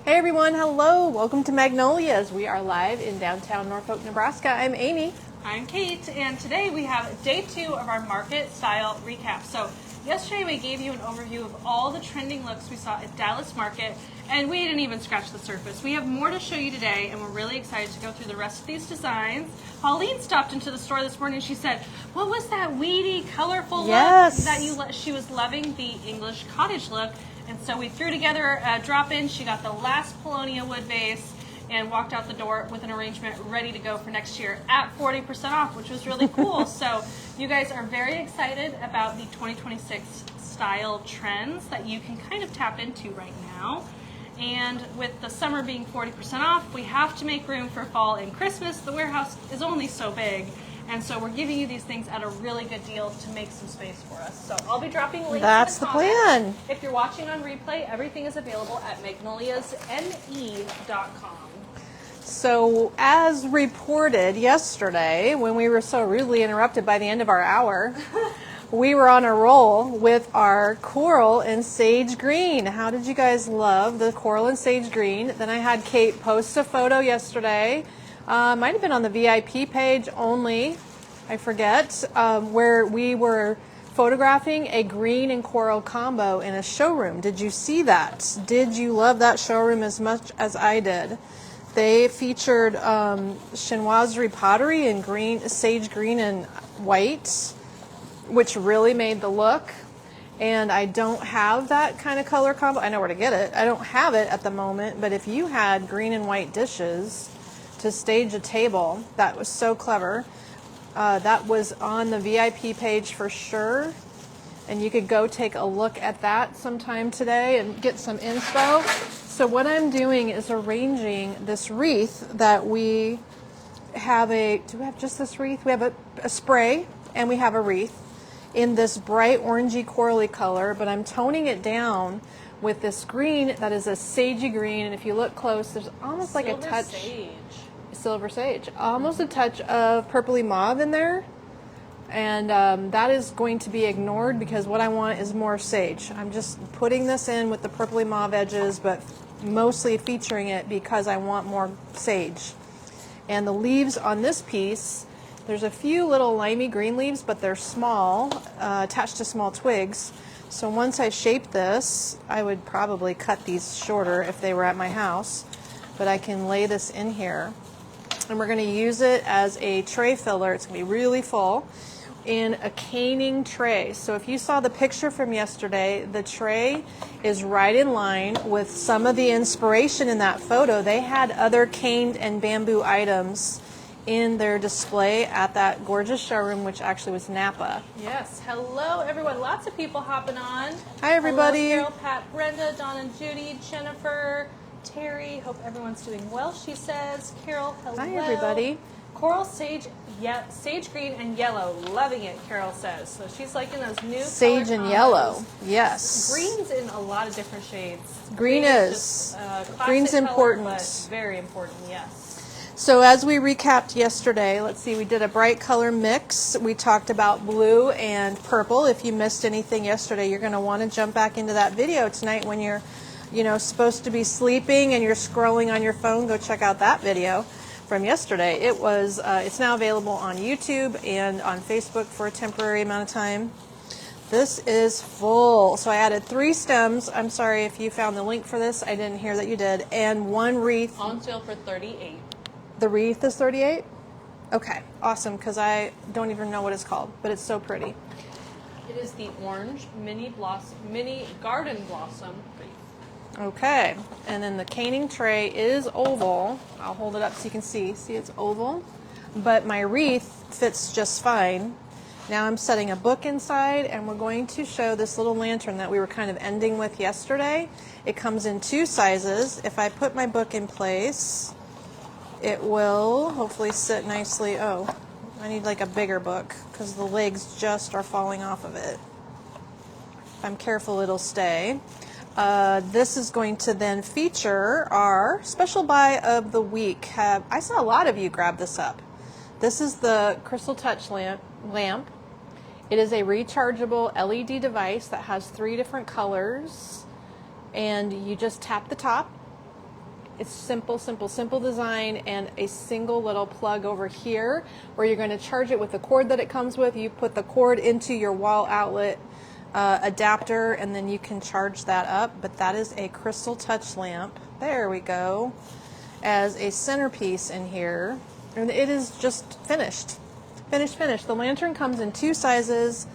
Hey everyone, hello. Welcome to Magnolias. We are live in downtown Norfolk, Nebraska. I'm Amy. I'm Kate, and today we have day 2 of our market style recap. So yesterday we gave you an overview of all the trending looks we saw at Dallas Market, and we didn't even scratch the surface. We have more to show you today, and we're really excited to go through the rest of these designs. Pauline stopped into the store this morning and she said, what was that weedy, colorful look that she was loving the English cottage look. And so we threw together a drop-in. She got the last Polonia wood vase and walked out the door with an arrangement ready to go for next year at 40% off, which was really cool. So you guys are very excited about the 2026 style trends that you can kind of tap into right now. And with the summer being 40% off, we have to make room for fall and Christmas. The warehouse is only so big. And so we're giving you these things at a really good deal to make some space for us. So I'll be dropping links That's in the the comments. plan. If you're watching on replay, everything is available at magnoliasme.com. So as reported yesterday, when we were so rudely interrupted by the end of our hour, we were on a roll with our coral and sage green. How did you guys love the coral and sage green? Then I had Kate post a photo yesterday. Might have been on the VIP page only, I forget, where we were photographing a green and coral combo in a showroom. Did you see that? Did you love that showroom as much as I did? They featured chinoiserie pottery in green, sage green and white, which really made the look. And I don't have that kind of color combo. I know where to get it. I don't have it at the moment, but if you had green and white dishes to stage a table, that was so clever. That was on the VIP page for sure, and you could go take a look at that sometime today and get some inspo. So what I'm doing is arranging this wreath that we have do we have just this wreath? We have a spray and we have a wreath in this bright orangey corally color, but I'm toning it down with this green that is a sagey green, and if you look close, there's almost like a touch silver sage, almost a touch of purpley mauve in there, and that is going to be ignored because what I want is more sage. I'm just putting this in with the purpley mauve edges, but mostly featuring it because I want more sage. And the leaves on this piece, there's a few little limey green leaves, but they're small, attached to small twigs. So once I shape this, I would probably cut these shorter if they were at my house, but I can lay this in here. And we're going to use it as a tray filler. It's going to be really full in a caning tray. So if you saw the picture from yesterday, the tray is right in line with some of the inspiration in that photo. They had other caned and bamboo items in their display at that gorgeous showroom, which actually was Napa. Yes. Hello, everyone. Lots of people hopping on. Hi, everybody. Hello, Carol, Pat, Brenda, Dawn and Judy, Jennifer, Terry. Hope everyone's doing well, she says. Carol, hello. Hi, everybody. Coral, sage, sage green, and yellow. Loving it, Carol says. So she's liking those new sage color and combos. Yellow. Yes. Green's in a lot of different shades. Green is. Green's important. Color, but very important, yes. So as we recapped yesterday, let's see, we did a bright color mix. We talked about blue and purple. If you missed anything yesterday, you're going to want to jump back into that video tonight when you're, supposed to be sleeping and you're scrolling on your phone. Go check out that video from yesterday. It was, it's now available on YouTube and on Facebook for a temporary amount of time. This is full. So I added 3 stems. I'm sorry if you found the link for this. I didn't hear that you did. And 1 wreath. On sale for $38. The wreath is $38? Okay, awesome, because I don't even know what it's called, but it's so pretty. It is the orange mini garden blossom wreath. Okay, and then the caning tray is oval. I'll hold it up so you can see. See, it's oval, but my wreath fits just fine. Now I'm setting a book inside, and we're going to show this little lantern that we were kind of ending with yesterday. It comes in 2 sizes. If I put my book in place, it will hopefully sit nicely. Oh, I need like a bigger book because the legs just are falling off of it. If I'm careful, it'll stay. This is going to then feature our special buy of the week. I saw a lot of you grab this up. This is the Crystal Touch lamp. It is a rechargeable LED device that has 3 different colors, and you just tap the top It's simple, simple, simple design, and a single little plug over here where you're going to charge it with the cord that it comes with. You put the cord into your wall outlet adapter, and then you can charge that up. But that is a crystal touch lamp. There we go. As a centerpiece in here, and it is just finished. Finished. The lantern comes in 2 sizes,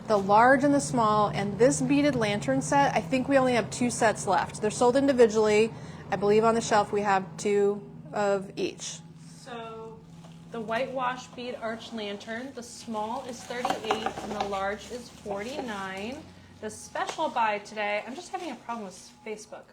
the large and the small, and this beaded lantern set, I think we only have 2 sets left. They're sold individually. I believe on the shelf we have 2 of each. So the whitewash bead arch lantern, the small is $38 and the large is $49. The special buy today, I'm just having a problem with Facebook.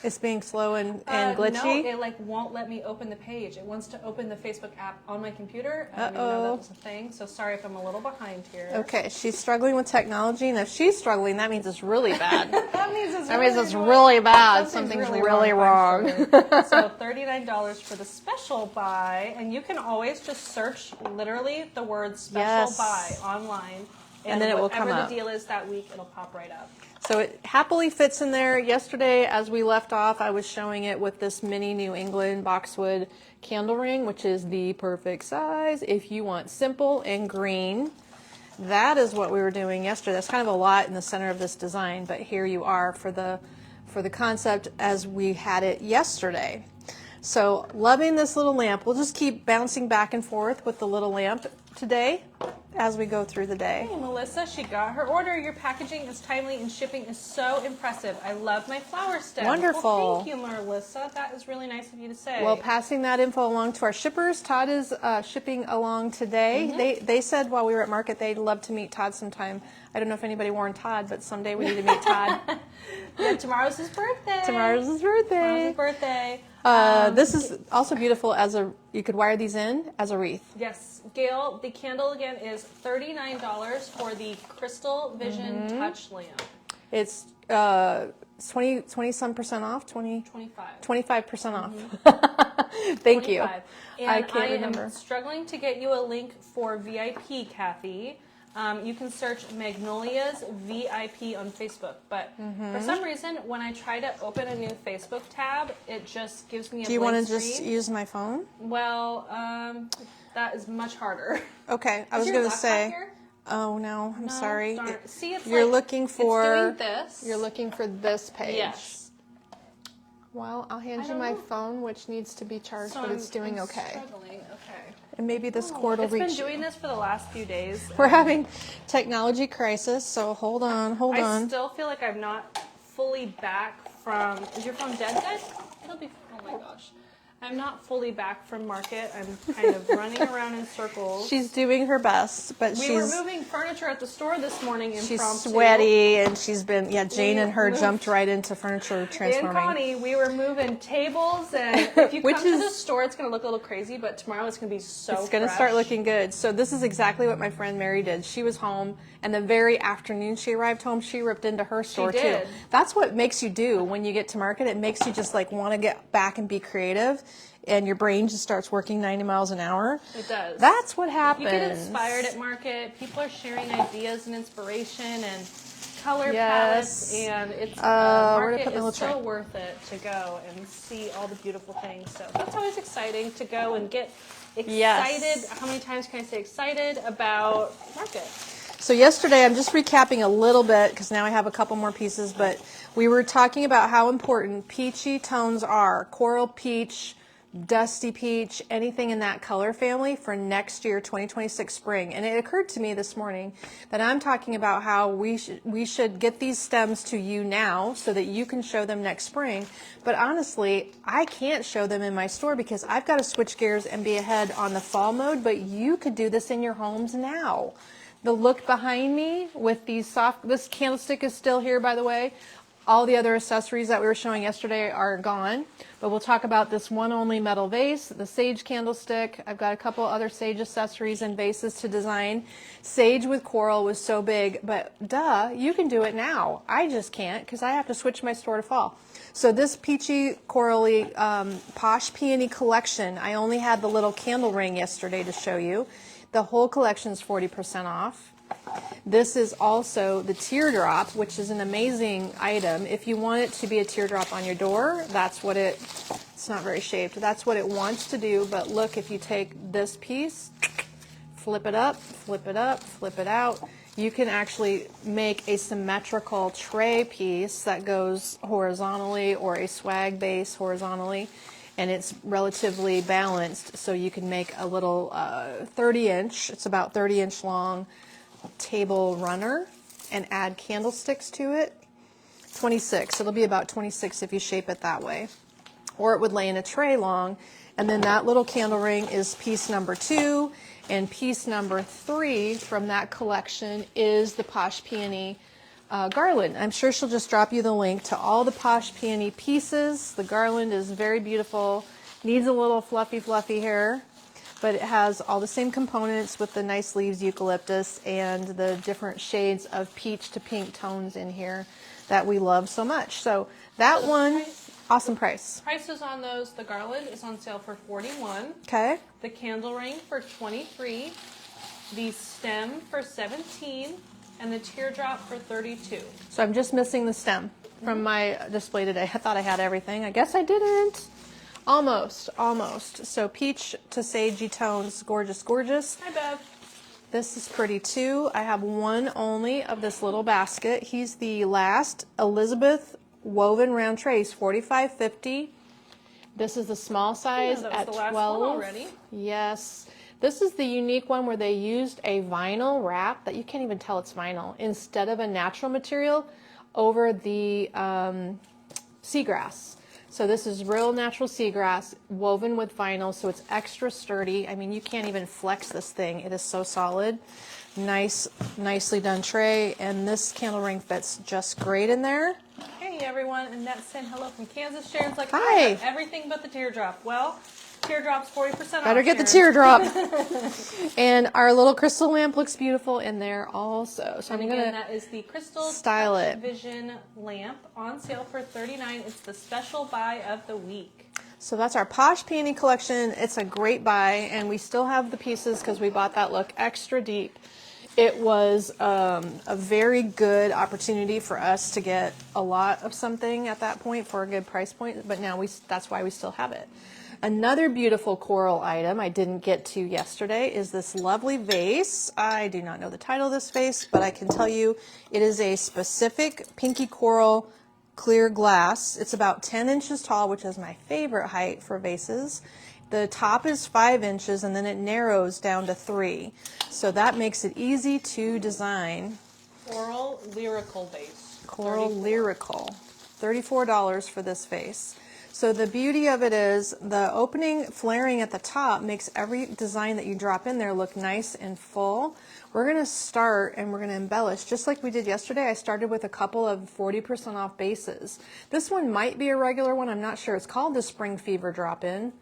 It's being slow and glitchy? No, it like won't let me open the page. It wants to open the Facebook app on my computer. I didn't even know that was a thing, so sorry if I'm a little behind here. Okay, she's struggling with technology, and if she's struggling, that means it's really bad. That means it's really bad. Something's really wrong. So $39 for the special buy, and you can always just search literally the word special buy online, and then it will come up. Whatever the deal is that week, it'll pop right up. So it happily fits in there. Yesterday, as we left off, I was showing it with this mini New England boxwood candle ring, which is the perfect size if you want simple and green. That is what we were doing yesterday. That's kind of a lot in the center of this design, but here you are for the concept as we had it yesterday. So loving this little lamp. We'll just keep bouncing back and forth with the little lamp today as we go through the day. Hey, Melissa, she got her order. Your packaging is timely and shipping is so impressive. I love my flower stem. Wonderful. Well, thank you, Melissa. That is really nice of you to say. Well, passing that info along to our shippers. Todd is shipping along today. Mm-hmm. They said while we were at market they'd love to meet Todd sometime. I don't know if anybody warned Todd, but someday we need to meet Todd. Yeah, tomorrow's his birthday. Tomorrow's his birthday. This is also beautiful you could wire these in as a wreath. Yes. Gail, the candle again is $39 for the Crystal Vision Touch Lamp. It's 20 some percent off, 25% off. Thank 25. you. And I can't remember. am struggling to get you a link for VIP, Kathy. You can search Magnolias VIP on Facebook, but for some reason, when I try to open a new Facebook tab, it just gives me a Do you blank want to screen. just use my phone? Well, that is much harder. Okay, I Is was your going to laptop say. here? Oh no, I'm sorry. Darn. See, it's You're like, looking for. it's doing this. You're looking for this page. Yes. Well, I'll hand you don't my know. phone, which needs to be charged, So but it's doing I'm okay. Struggling. Okay. And maybe this cord will It's reach been you. doing this for the last few days. We're having technology crisis, so hold on. I still feel like I'm not fully back from. Is your phone dead, guys? It'll be. Oh my gosh. I'm not fully back from market. I'm kind of running around in circles. She's doing her best, but We were moving furniture at the store this morning she's impromptu. sweaty, and she's been, Jane We and her moved- jumped right into furniture And transforming. Connie, we were moving tables, and if you Which come to is- the store, it's going to look a little crazy, but tomorrow it's going to be so It's going to fresh. start looking good. So this is exactly what my friend Mary did. She was home, and the very afternoon she arrived home, she ripped into her store did. too. That's what makes you do when you get to market. It makes you just like want to get back and be creative, and your brain just starts working 90 miles an hour. It does. That's what happens. You get inspired at market. People are sharing ideas and inspiration and color Yes. palettes, and it's Where to market put my little is so tray? worth it to go and see all the beautiful things. So that's always exciting to go and get excited. Yes. How many times can I say excited about market? So yesterday, I'm just recapping a little bit because now I have a couple more pieces, but we were talking about how important peachy tones are. Coral peach, dusty peach, anything in that color family for next year, 2026 spring. And it occurred to me this morning that I'm talking about how we should get these stems to you now so that you can show them next spring. But honestly, I can't show them in my store because I've got to switch gears and be ahead on the fall mode, but you could do this in your homes now. The look behind me with these this candlestick is still here, by the way. All the other accessories that we were showing yesterday are gone, but we'll talk about this one only metal vase, the sage candlestick. I've got a couple other sage accessories and vases to design. Sage with coral was so big, but duh, you can do it now. I just can't because I have to switch my store to fall. So this peachy, corally, posh peony collection, I only had the little candle ring yesterday to show you. The whole collection is 40% off. This is also the teardrop, which is an amazing item. If you want it to be a teardrop on your door, that's what it It's not very shaped. That's what it wants to do, but look, if you take this piece, flip it up, flip it up, flip it out, you can actually make a symmetrical tray piece that goes horizontally, or a swag base horizontally, and it's relatively balanced, so you can make a little 30-inch, it's about 30-inch long, table runner and add candlesticks to it. 26, it'll be about 26 if you shape it that way. Or it would lay in a tray long, and then that little candle ring is piece number 2, and piece number 3 from that collection is the Posh Peony garland. I'm sure she'll just drop you the link to all the Posh Peony pieces. The garland is very beautiful, needs a little fluffy hair, but it has all the same components with the nice leaves, eucalyptus, and the different shades of peach to pink tones in here that we love so much. So that one, awesome price. Prices on those, the garland is on sale for $41. Okay. The candle ring for $23. The stem for $17. And the teardrop for $32. So I'm just missing the stem from my display today. I thought I had everything. I guess I didn't. Almost. So peach to sagey tones, gorgeous, gorgeous. Hi, Bev. This is pretty too. I have one only of this little basket. He's the last Elizabeth woven round trays, $45.50. This is the small size that was at the last 12. one already. Yes. This is the unique one where they used a vinyl wrap that you can't even tell it's vinyl instead of a natural material over the seagrass. So this is real natural seagrass woven with vinyl, so it's extra sturdy. I mean, you can't even flex this thing. It is so solid. Nicely done tray, and this candle ring fits just great in there. Hey everyone, Annette saying hello from Kansas. Sharon's like, Hi. I have everything but the teardrop. Well, teardrop's 40% off. Better get the Sharon. teardrop. And our little crystal lamp looks beautiful in there also. So And I'm again, gonna that is the Crystal style Touch it. Vision lamp on sale for $39. It's the special buy of the week. So that's our Posh Peony collection. It's a great buy, and we still have the pieces because we bought that look extra deep. It was a very good opportunity for us to get a lot of something at that point for a good price point, but now that's why we still have it. Another beautiful coral item I didn't get to yesterday is this lovely vase. I do not know the title of this vase, but I can tell you it is a specific pinky coral clear glass. It's about 10 inches tall, which is my favorite height for vases. The top is 5 inches, and then it narrows down to 3. So that makes it easy to design. Coral Lyrical vase. Coral Lyrical. $34 for this vase. So the beauty of it is the opening flaring at the top makes every design that you drop in there look nice and full. We're going to start and we're going to embellish just like we did yesterday. I started with a couple of 40% off bases. This one might be a regular one. I'm not sure. It's called the Spring Fever Drop-In.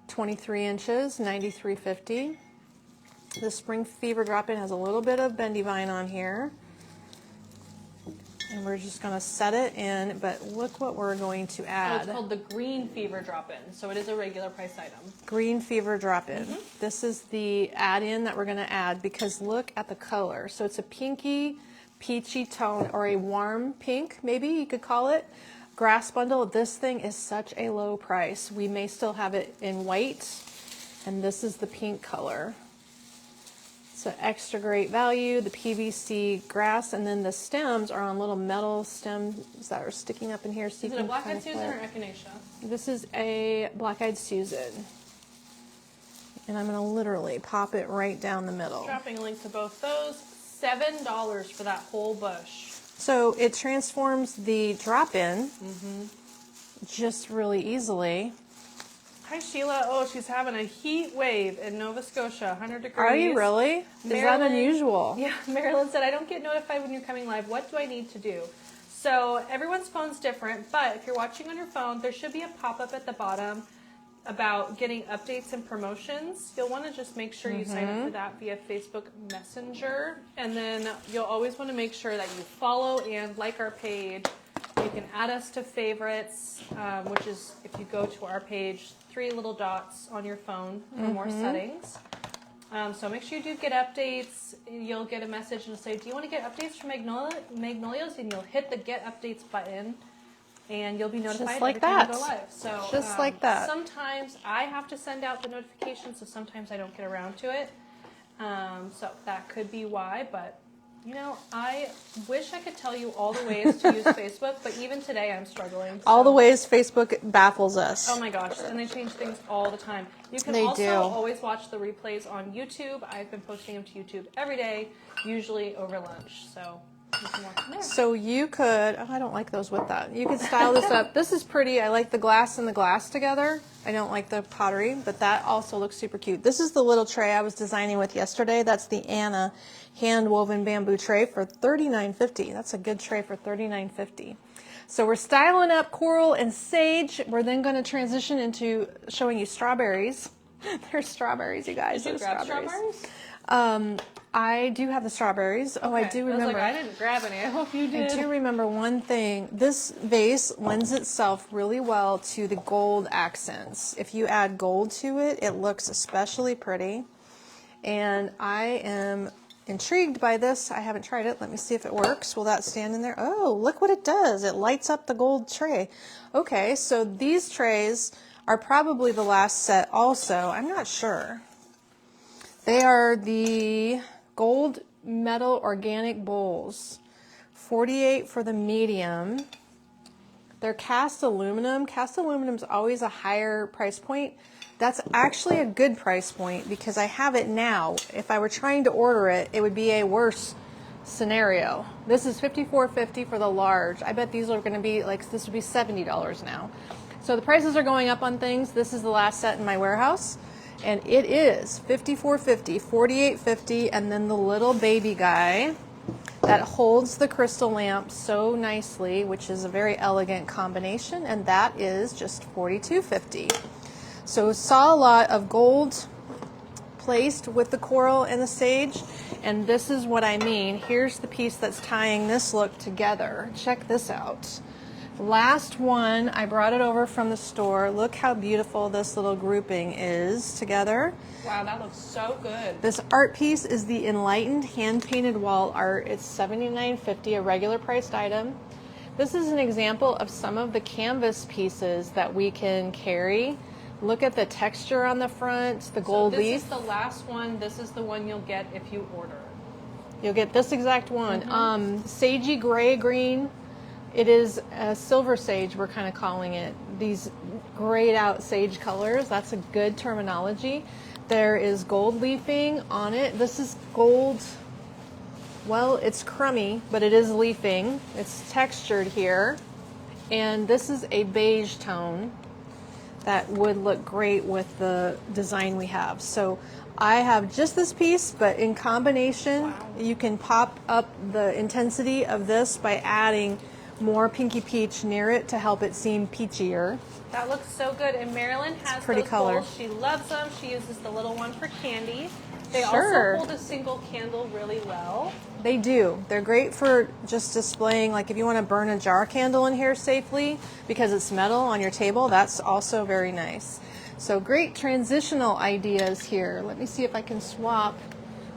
23 inches, $93.50. The Spring Fever Drop-In has a little bit of bendy vine on here. And we're just going to set it in, but look what we're going to Oh, add. it's called the Green Fever Drop-In, so it is a regular price item. Green Fever Drop-In. This is the add-in that we're going to add because look at the color. So it's a pinky, peachy tone, or a warm pink, maybe you could call it. Grass bundle. This thing is such a low price. We may still have it in white, and this is the pink color. It's an extra great value. The PVC grass, and then the stems are on little metal stems that are sticking up in here. So Is it a Black-Eyed Susan or Echinacea? This is a Black-Eyed Susan. And I'm going to literally pop it right down the middle. Dropping a link to both those. $7 for that whole bush. So it transforms the drop-in just really easily. Hi Sheila. Oh, she's having a heat wave in Nova Scotia, 100 degrees. Are you really? Is that Marilyn- unusual? Yeah, Marilyn said, I don't get notified when you're coming live. What do I need to do? So everyone's phone's different, but if you're watching on your phone, there should be a pop-up at the bottom about getting updates and promotions. You'll want to just make sure you sign up for that via Facebook Messenger. And then you'll always want to make sure that you follow and like our page. You can add us to favorites, which is if you go to our page, 3 little dots on your phone for more settings. So make sure you do get updates. You'll get a message and it'll say, do you want to get updates from Magnolias? And you'll hit the get updates button. and you'll be notified Just like every time we that. go live. So Just like that. Sometimes I have to send out the notifications, so sometimes I don't get around to it. So that could be why, but you know, I wish I could tell you all the ways to use Facebook, but even today I'm struggling. So. All the ways Facebook baffles us. Oh my gosh, and they change things all the time. You can They also do. always watch the replays on YouTube. I've been posting them to YouTube every day, usually over lunch. So you can watch them there. So you could, oh, I don't like those with that. You could style this up. This is pretty. I like the glass and the glass together. I don't like the pottery, but that also looks super cute. This is the little tray I was designing with yesterday. That's the Anna hand-woven bamboo tray for $39.50. That's a good tray for $39.50. So we're styling up coral and sage. We're then going to transition into showing you strawberries. There's strawberries, you guys. Did you grab strawberries? I do have the strawberries. Oh, I do remember. I didn't grab any. I hope you did. I do remember one thing. This vase lends itself really well to the gold accents. If you add gold to it, it looks especially pretty. And I am intrigued by this. I haven't tried it. Let me see if it works. Will that stand in there? Oh, look what it does. It lights up the gold tray. Okay, so these trays are probably the last set also. I'm not sure. They are the gold metal organic bowls. $48 for the medium. They're cast aluminum. Cast aluminum is always a higher price point. That's actually a good price point because I have it now. If I were trying to order it, it would be a worse scenario. This is $54.50 for the large. I bet these are going to be like, this would be $70 now. So the prices are going up on things. This is the last set in my warehouse. And it is $54.50, $48.50, and then the little baby guy that holds the crystal lamp so nicely, which is a very elegant combination, and that is just $42.50. So saw a lot of gold placed with the coral and the sage, and this is what I mean. Here's the piece that's tying this look together. Check this out. Last one, I brought it over from the store. Look how beautiful this little grouping is together. Wow, that looks so good. This art piece is the Enlightened hand-painted wall art. It's $79.50, a regular priced item. This is an example of some of the canvas pieces that we can carry. Look at the texture on the front, the gold leaf. This is the last one. This is the one you'll get if you order. You'll get this exact one. Sagey gray green. It is a silver sage, we're kind of calling it. These grayed out sage colors, that's a good terminology. There is gold leafing on it. This is gold, well, it's crummy, but it is leafing. It's textured here. And this is a beige tone that would look great with the design we have. So I have just this piece, but in combination, you can pop up the intensity of this by adding more pinky peach near it to help it seem peachier. That looks so good. And Marilyn has pretty those color. bowls. She loves them. She uses the little one for candy. They Sure. also hold a single candle really well. They do. They're great for just displaying, like if you want to burn a jar candle in here safely because it's metal on your table, that's also very nice. So great transitional ideas here. Let me see if I can swap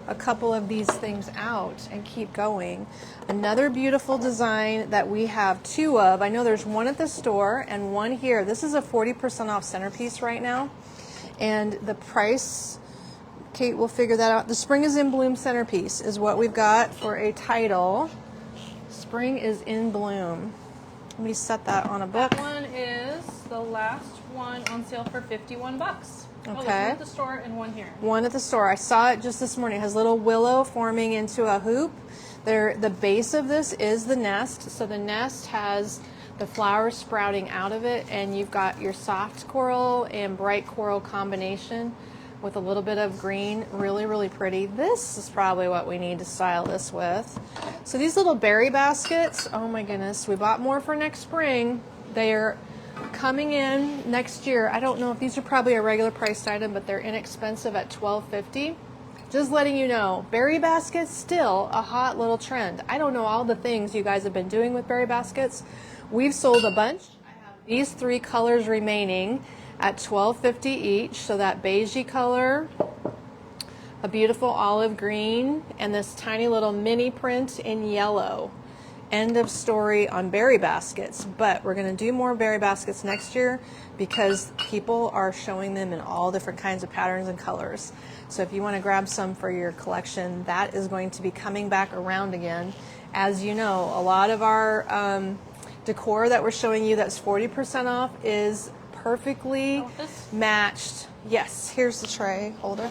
a couple of these things out and keep going. Another beautiful design that we have two of. I know there's one at the store and one here. This is a 40% off centerpiece right now. And the price, Kate will figure that out. The Spring is in Bloom centerpiece is what we've got for a title. Spring is in Bloom. Let me set that on a book. That one is the last one on sale for $51. Oh, there's one at the store and one here. One at the store. I saw it just this morning. It has little willow forming into a hoop. The base of this is the nest. So the nest has the flowers sprouting out of it, and you've got your soft coral and bright coral combination with a little bit of green. Really, really pretty. This is probably what we need to style this with. So these little berry baskets, oh my goodness, we bought more for next spring. They're coming in next year. I don't know if these are probably a regular priced item, but they're inexpensive at $12.50. Just letting you know, berry baskets still a hot little trend. I don't know all the things you guys have been doing with berry baskets. We've sold a bunch. I have these three colors remaining at $12.50 each. So that beigey color, a beautiful olive green, and this tiny little mini print in yellow. End of story on berry baskets, but we're going to do more berry baskets next year because people are showing them in all different kinds of patterns and colors. So if you want to grab some for your collection, that is going to be coming back around again. As you know, a lot of our decor that we're showing you that's 40% off is perfectly matched. Yes, here's the tray holder.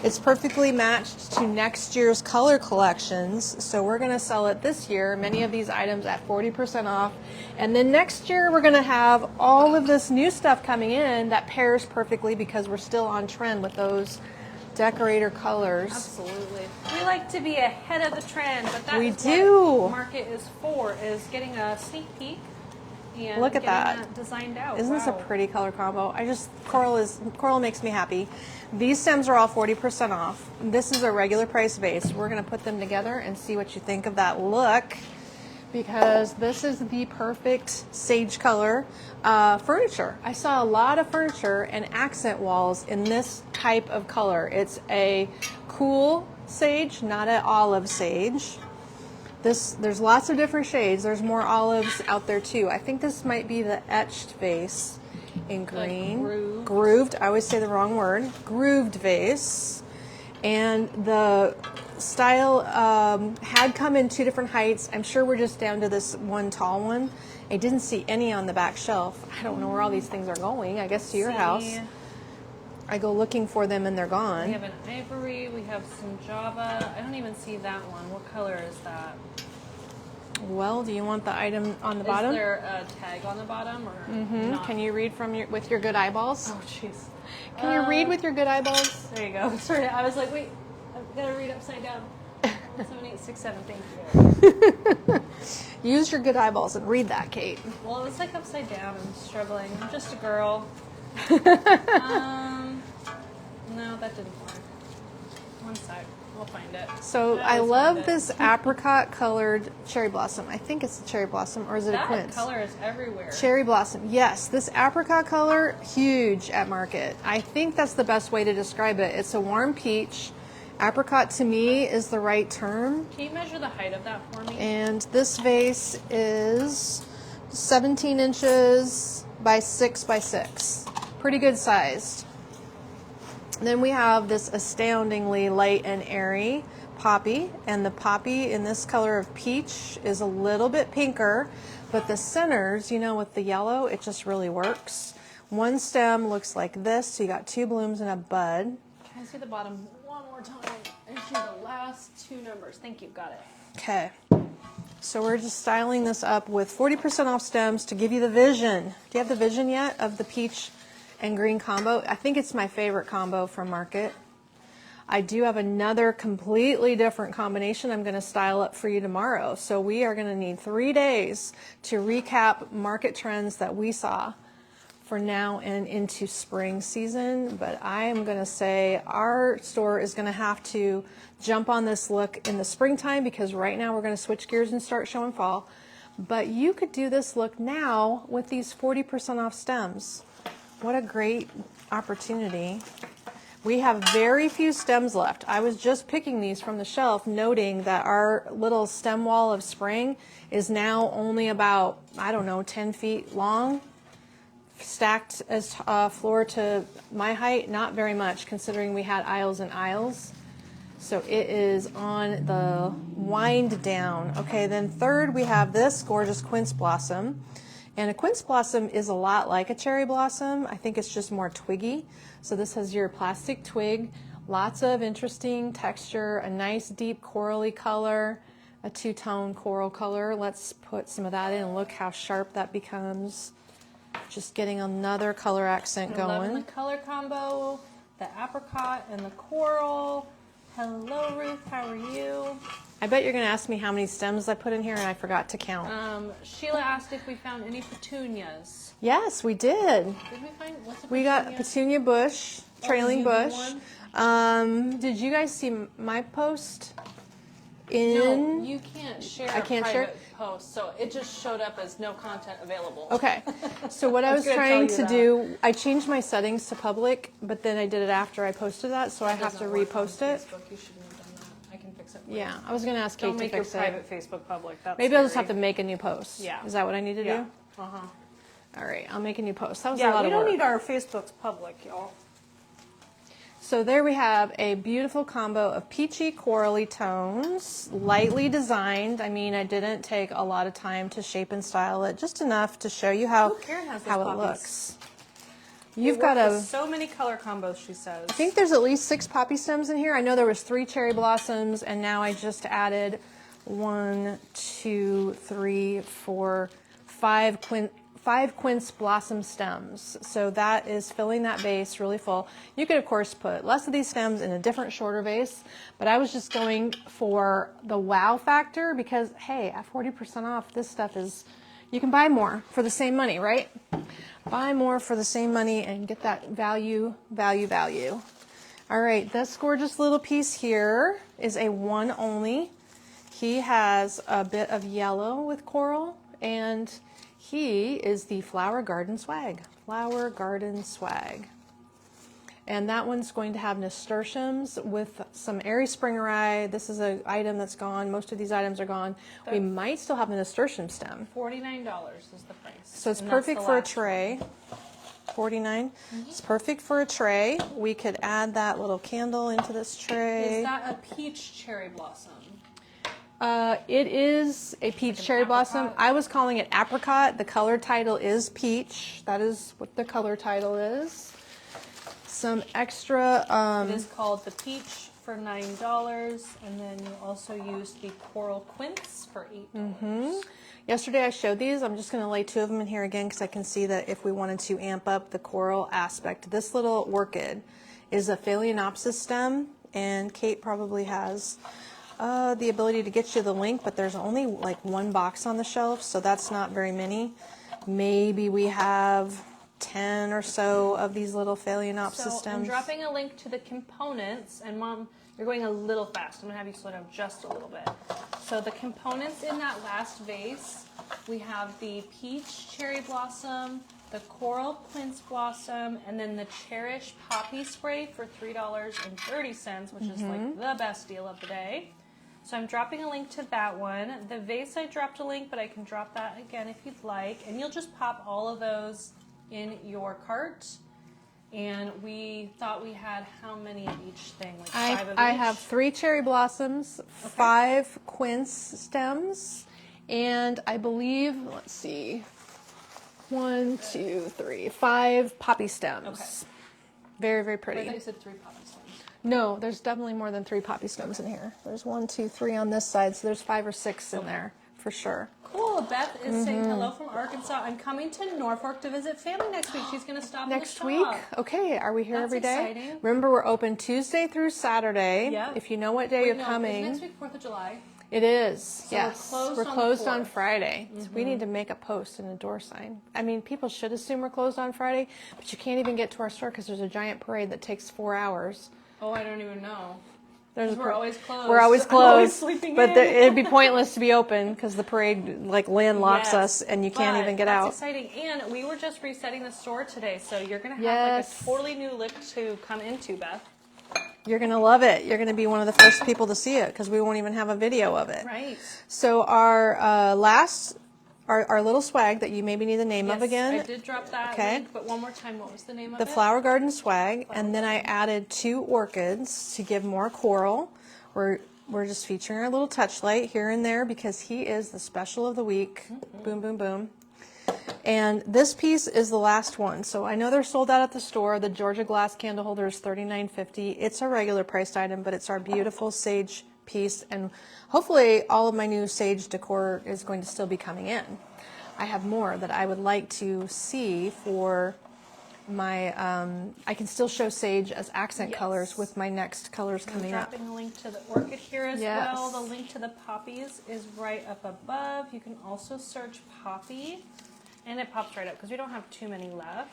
It's perfectly matched to next year's color collections. So we're going to sell it this year, many of these items at 40% off. And then next year we're going to have all of this new stuff coming in that pairs perfectly because we're still on trend with those decorator colors. Absolutely. We like to be ahead of the trend, but that We is do. what Market is for, is getting a sneak peek and Look at getting that. designed out. Isn't this a Wow. pretty color combo? Coral makes me happy. These stems are all 40% off. This is a regular price vase. We're going to put them together and see what you think of that look, because this is the perfect sage color furniture. I saw a lot of furniture and accent walls in this type of color. It's a cool sage, not an olive sage. There's lots of different shades. There's more olives out there too. I think this might be the etched vase in green. Grooved. Grooved. I always say the wrong word. Grooved vase. And the style had come in 2 different heights. I'm sure we're just down to this one tall one. I didn't see any on the back shelf. I don't know where all these things are going. I guess to your house. I go looking for them and they're gone. We have an ivory, we have some Java. I don't even see that one. What color is that? Well, do you want the item on the bottom? Is there a tag on the bottom or not? Can you read with your good eyeballs? Oh, jeez. Can you read with your good eyeballs? There you go. Sorry, I was like, wait, I've got to read upside down. 1, 7, 8, 6, 7, thank you. Use your good eyeballs and read that, Kate. Well, it's like upside down. I'm struggling. I'm just a girl. No, that didn't work. One sec. We'll find it. So I love this apricot colored cherry blossom. I think it's a cherry blossom, or is it a quince? That color is everywhere. Cherry blossom. Yes, this apricot color, huge at Market. I think that's the best way to describe it. It's a warm peach. Apricot to me is the right term. Can you measure the height of that for me? And this vase is 17 inches by 6 by 6. Pretty good sized. Then we have this astoundingly light and airy poppy, and the poppy in this color of peach is a little bit pinker, but the centers, you know, with the yellow, it just really works. One stem looks like this, so you got 2 blooms and a bud. Can I see the bottom one more time? And see the last 2 numbers. Thank you. Got it. Okay. So we're just styling this up with 40% off stems to give you the vision. Do you have the vision yet of the peach and green combo? I think it's my favorite combo from Market. I do have another completely different combination I'm going to style up for you tomorrow. So we are going to need 3 days to recap Market trends that we saw for now and into spring season. But I am going to say our store is going to have to jump on this look in the springtime, because right now we're going to switch gears and start showing fall. But you could do this look now with these 40% off stems. What a great opportunity. We have very few stems left. I was just picking these from the shelf, noting that our little stem wall of spring is now only about, I don't know, 10 feet long, stacked as floor to my height. Not very much, considering we had aisles and aisles. So it is on the wind down. Okay, then third we have this gorgeous quince blossom. And a quince blossom is a lot like a cherry blossom. I think it's just more twiggy. So this has your plastic twig, lots of interesting texture, a nice deep corally color, a 2-tone coral color. Let's put some of that in and look how sharp that becomes. Just getting another color accent going. Loving the color combo, the apricot and the coral. Hello, Ruth. How are you? I bet you're going to ask me how many stems I put in here, and I forgot to count. Sheila asked if we found any petunias. Yes, we did. Did we find? What's a petunia? We got petunia bush, trailing bush. Did you guys see my post? No, you can't share I can't a share? private post, so it just showed up as no content available. Okay, so what I was gonna trying tell to you do, I changed my settings to public, but then I did it after I posted that, so I have to Doesn't work on repost it. Facebook. You shouldn't have done that. I can fix it Yeah, I was going to ask Kate Don't to make your fix it. private Facebook public. That's Maybe I'll just have to scary. make a new post. Yeah. Is that what I need to Yeah. do? All right, I'll make a new post. That was a Yeah, lot we of don't work. need our Facebooks public, y'all. So there we have a beautiful combo of peachy corally tones, lightly designed. I mean, I didn't take a lot of time to shape and style it, just enough to show you how, Ooh, Karen has those how it poppies. looks. They You've work got with so many color combos, she says. I think there's at least 6 poppy stems in here. I know there was 3 cherry blossoms, and now I just added 1, 2, 3, 4, 5 quince blossom stems. So that is filling that vase really full. You could, of course, put less of these stems in a different, shorter vase, but I was just going for the wow factor because, hey, at 40% off, this stuff is, you can buy more for the same money, right? Buy more for the same money and get that value. All right, this gorgeous little piece here is a one only. He has a bit of yellow with coral, and he is the Flower Garden Swag. Flower Garden Swag. And that one's going to have nasturtiums with some airy springeri. This is an item that's gone. Most of these items are gone. We might still have the nasturtium stem. $49 is the price. So it's And perfect that's the for a last tray. 49. It's perfect for a tray. We could add that little candle into this tray. Is that a peach cherry blossom? It is a peach cherry blossom. apricot? I was calling it apricot. The color title is peach. That is what the color title is. Some extra. It is called the peach for $9, and then you also use the coral quince for $8. Yesterday I showed these. I'm just going to lay 2 of them in here again because I can see that if we wanted to amp up the coral aspect. This little orchid is a phalaenopsis stem, and Kate probably has the ability to get you the link, but there's only like 1 box on the shelf, so that's not very many. Maybe we have 10 or so of these little phalaenopsis So stems. I'm dropping a link to the components, and Mom, you're going a little fast. I'm going to have you slow down just a little bit. So the components in that last vase, we have the peach cherry blossom, the coral quince blossom, and then the Cherish poppy spray for $3.30, which is like the best deal of the day. So I'm dropping a link to that one. The vase I dropped a link, but I can drop that again if you'd like. And you'll just pop all of those in your cart. And we thought we had how many of each thing? Like 5 of each? I have 3 cherry blossoms, 5 quince stems, and I believe, let's see, 1, 2, 3, 5 poppy stems. Okay. Very, very I pretty. thought you said 3 poppy stems. No, there's definitely more than 3 poppy stems in here. There's 1, 2, 3 on this side, so there's 5 or 6 in there for sure. Cool. Beth is saying hello from Arkansas. I'm coming to Norfolk to visit family next week. She's going to stop Next in the week? shop. Okay, are we here That's every day? exciting. Remember, we're open Tuesday through Saturday. Yep. If you know what day Wait, you're no, coming. is next week 4th of July? It is, we're yes. closed We're on the closed on 4th. Friday. So we need to make a post and a door sign. I mean, people should assume we're closed on Friday, but you can't even get to our store because there's a giant parade that takes 4 hours. Oh, I don't even know. There's We're always closed. We're always I'm always closed, sleeping but in. it'd be pointless to be open because the parade like landlocks Yes, us and you can't but even get that's out. exciting. And we were just resetting the store today, so you're going to have Yes. like a totally new look to come into, Beth. You're gonna love it. You're gonna be one of the first people to see it because we won't even have a video of it. Right. So our our little swag that you maybe need the name of again. I did drop that Okay. link, but one more time, what was the name of The it? Flower Garden Swag, and then I added 2 orchids to give more coral. We're just featuring our little touchlight here and there because he is the special of the week. Boom, boom, boom. And this piece is the last one. So I know they're sold out at the store. The Georgia glass candle holder is $39.50. It's a regular priced item, but it's our beautiful sage piece. And hopefully all of my new sage decor is going to still be coming in. I have more that I would like to see for my, I can still show sage as accent Yes. colors with my next colors coming I'm up. dropping a link to the orchid here as Yes. well. The link to the poppies is right up above. You can also search poppy, and it pops right up because we don't have too many left.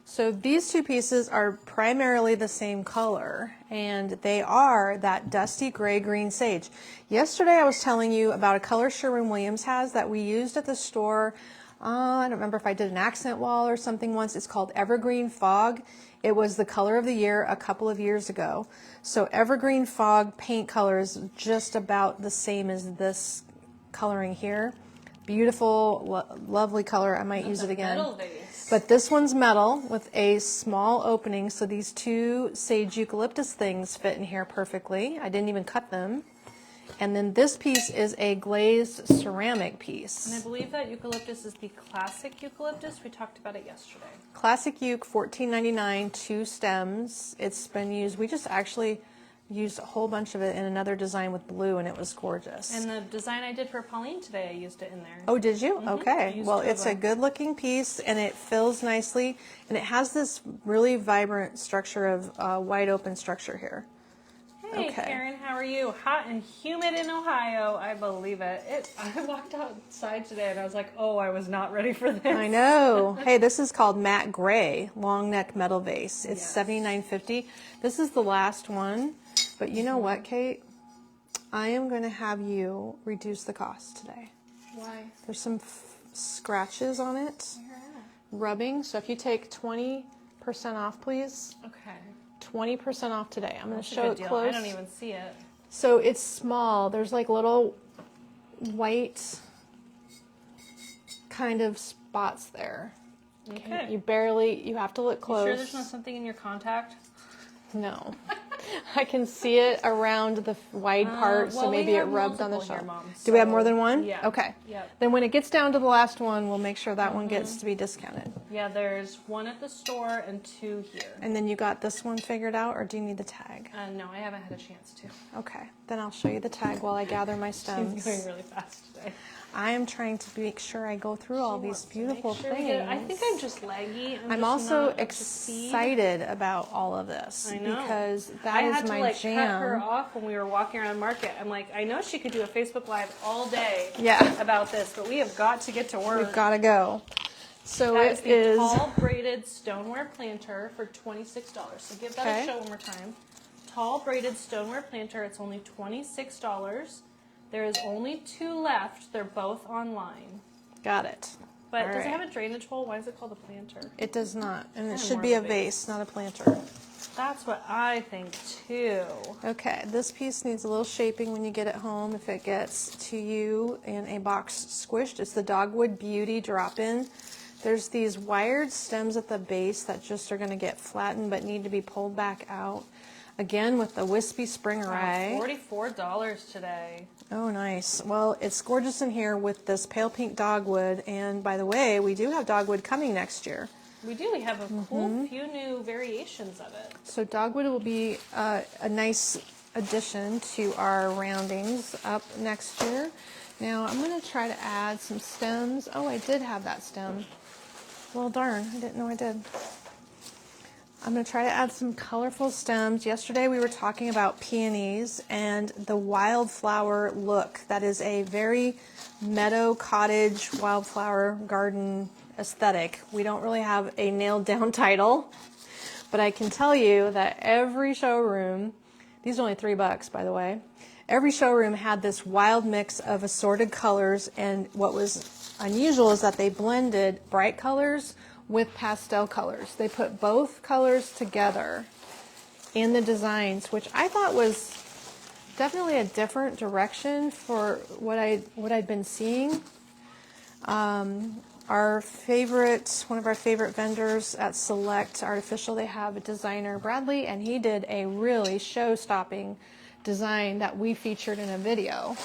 So these 2 pieces are primarily the same color, and they are that dusty gray-green sage. Yesterday I was telling you about a color Sherwin-Williams has that we used at the store I don't remember if I did an accent wall or something once. It's called Evergreen Fog. It was the color of the year a couple of years ago. So Evergreen Fog paint color is just about the same as this coloring here. Beautiful, lovely color. I might use it again. Metal vase. But this one's metal with a small opening, so these two sage eucalyptus things fit in here perfectly. I didn't even cut them. And then this piece is a glazed ceramic piece. And I believe that eucalyptus is the classic eucalyptus. We talked about it yesterday. Classic Euc, $14.99, 2 stems. It's been used. We just actually used a whole bunch of it in another design with blue, and it was gorgeous. And the design I did for Pauline today, I used it in there. Oh, did you? Okay. Used Well, two of it's a them. good looking piece, and it fills nicely, and it has this really vibrant structure of wide open structure here. Hey, Okay. Karen, how are you? Hot and humid in Ohio. I believe it. I walked outside today and I was like, oh, I was not ready for this. I know. Hey, this is called matte gray long neck metal vase. It's Yes. $79.50. This is the last one, but you know what, Kate? I am going to have you reduce the cost today. Why? There's some scratches on it, rubbing. So if you take 20% off, please. Okay. 20% off today. I'm going to That's a show good it deal. close. I don't even see it. So it's small. There's like little white kind of spots there. Okay. You have to look close. Sure there's not something in your contact? No. I can see it around the wide part, so well, we maybe it have rubbed on the multiple here, shelf. Mom, Do we have so- more than one? Yeah. Okay. Yep. Then when it gets down to the last one, we'll make sure that one gets to be discounted. Yeah, there's one at the store and 2 here. And then you got this one figured out, or do you need the tag? No, I haven't had a chance to. Okay. Then I'll show you the tag while I gather my She's stems. going really fast today. I am trying to make sure I go through all these beautiful Make sure we things. get it. I think I'm just laggy. I'm just also not up to speed. excited about all of this I know. because that I is had to my cut jam. her off when we were walking around the market. I'm like, I know she could do a Facebook Live all day Yeah. about this, but we have got to get to work. We've got to go. So That is it the is. tall braided stoneware planter for $26. So give that Okay. a show one more time. Tall braided stoneware planter. It's only $26. There is only 2 left. They're both online. Got it. But All does it right. have a drainage hole? Why is it called a planter? It does not, and it Kinda should more be a of a vase, not a planter. That's what I think too. Okay, this piece needs a little shaping when you get it home. If it gets to you in a box squished, it's the Dogwood Beauty drop-in. There's these wired stems at the base that just are going to get flattened but need to be pulled back out. Again, with the wispy spring array. $44 today. Oh, nice. Well, it's gorgeous in here with this pale pink dogwood. And by the way, we do have dogwood coming next year. We do. We have a cool few new variations of it. So dogwood will be a nice addition to our roundings up next year. Now, I'm going to try to add some stems. Oh, I did have that stem. Well, darn, I didn't know I did. I'm going to try to add some colorful stems. Yesterday we were talking about peonies and the wildflower look. That is a very meadow cottage wildflower garden aesthetic. We don't really have a nailed down title, but I can tell you that every showroom, these are only $3 by the way, every showroom had this wild mix of assorted colors, and what was unusual is that they blended bright colors with pastel colors. They put both colors together in the designs, which I thought was definitely a different direction for what I'd been seeing. One of our favorite vendors at Select Artificial, they have a designer, Bradley, and he did a really show-stopping design that we featured in a video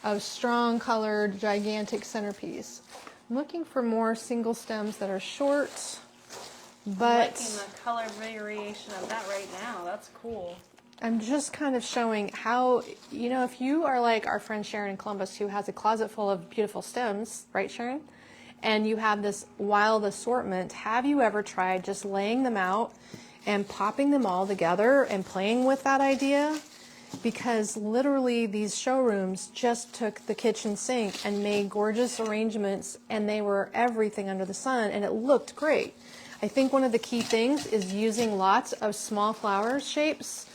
of strong colored gigantic centerpiece. I'm looking for more single stems that are short, I'm but liking the color variation of that right now. That's cool. I'm just kind of showing how, if you are like our friend Sharon in Columbus, who has a closet full of beautiful stems, right, Sharon? And you have this wild assortment, have you ever tried just laying them out and popping them all together and playing with that idea? Because literally these showrooms just took the kitchen sink and made gorgeous arrangements, and they were everything under the sun, and it looked great. I think one of the key things is using lots of small flower shapes.